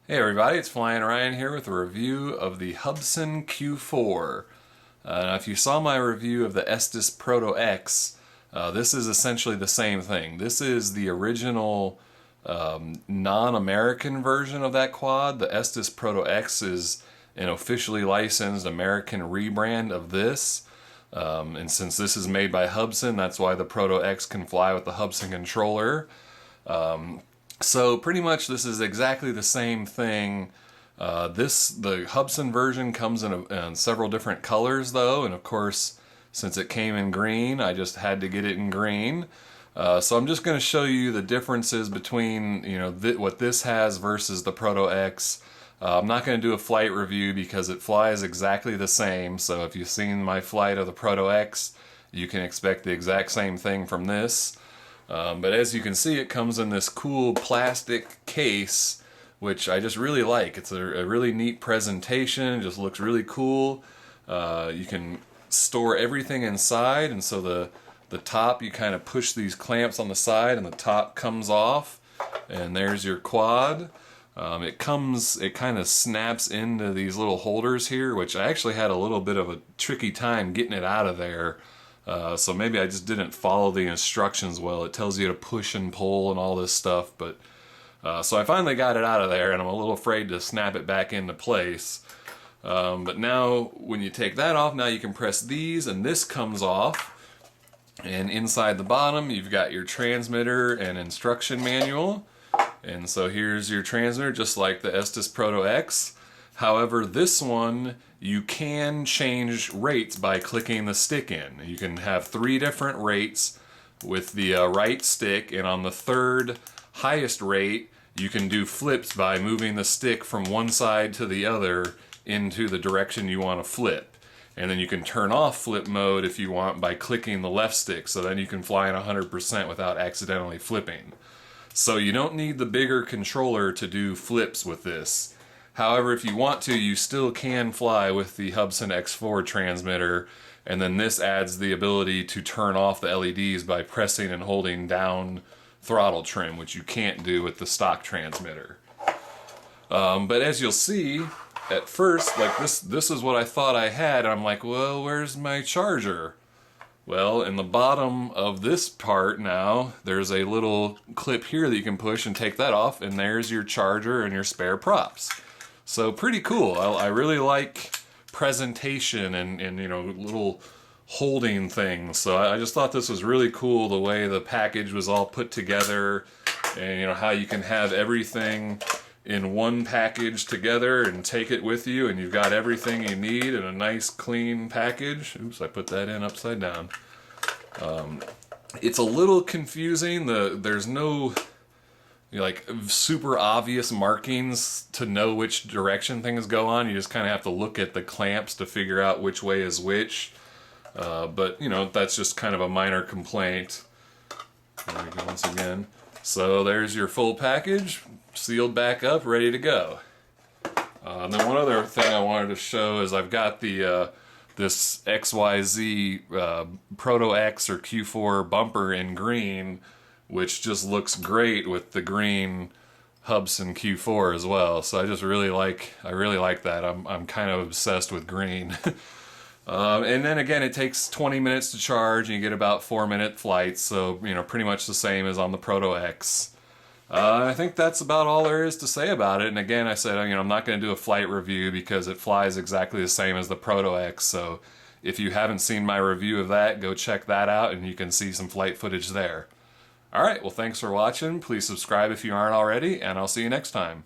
Hey everybody, it's Flyin Ryan here with a review of the Hubsan Q4. Now if you saw my review of the Estes Proto X, this is essentially the same thing. This is the original non-American version of that quad. The Estes Proto X is an officially licensed American rebrand of this. And since this is made by Hubsan, that's why the Proto X can fly with the Hubsan controller. So pretty much this is exactly the same thing. The Hubsan version comes in several different colors though, and of course since it came in green I just had to get it in green. So I'm just going to show you the differences between what this has versus the Proto X. I'm not going to do a flight review because it flies exactly the same, so if you've seen my flight of the Proto X you can expect the exact same thing from this. But as you can see, it comes in this cool plastic case, which I just really like. It's a really neat presentation. It just looks really cool. You can store everything inside, and so the top, you kind of push these clamps on the side and the top comes off, and there's your quad. It kind of snaps into these little holders here, which I actually had a little bit of a tricky time getting it out of there. So maybe I just didn't follow the instructions well. It tells you to push and pull and all this stuff, but so I finally got it out of there, and I'm a little afraid to snap it back into place. But now when you take that off, now you can press these and this comes off, and inside the bottom you've got your transmitter and instruction manual. And so here's your transmitter, just like the Estes Proto X. However, this one, you can change rates by clicking the stick in. You can have 3 different rates with the right stick, and on the third highest rate, you can do flips by moving the stick from one side to the other into the direction you want to flip. And then you can turn off flip mode if you want by clicking the left stick, so then you can fly in 100% without accidentally flipping. So you don't need the bigger controller to do flips with this. However, if you want to, you still can fly with the Hubsan X4 transmitter, and then this adds the ability to turn off the LEDs by pressing and holding down throttle trim, which you can't do with the stock transmitter. But as you'll see, at first, like this is what I thought I had, and I'm like, well, where's my charger? Well, in the bottom of this part now, there's a little clip here that you can push and take that off, and there's your charger and your spare props. So pretty cool. I really like presentation and little holding things. So I just thought this was really cool, the way the package was all put together, and how you can have everything in one package together and take it with you, and you've got everything you need in a nice clean package. Oops, I put that in upside down. It's a little confusing. There's no like super obvious markings to know which direction things go on. You just kind of have to look at the clamps to figure out which way is which. But that's just kind of a minor complaint. There we go once again. So there's your full package, sealed back up, ready to go. And then one other thing I wanted to show is I've got the this XYZ Proto X or Q4 bumper in green, which just looks great with the green Hubsan Q4 as well. So I really like that. I'm kind of obsessed with green. And then again, it takes 20 minutes to charge, and you get about 4-minute flights, so pretty much the same as on the Proto X. I think that's about all there is to say about it. And again, I said I'm not going to do a flight review because it flies exactly the same as the Proto X. So if you haven't seen my review of that, go check that out, and you can see some flight footage there. Alright, well thanks for watching. Please subscribe if you aren't already, and I'll see you next time.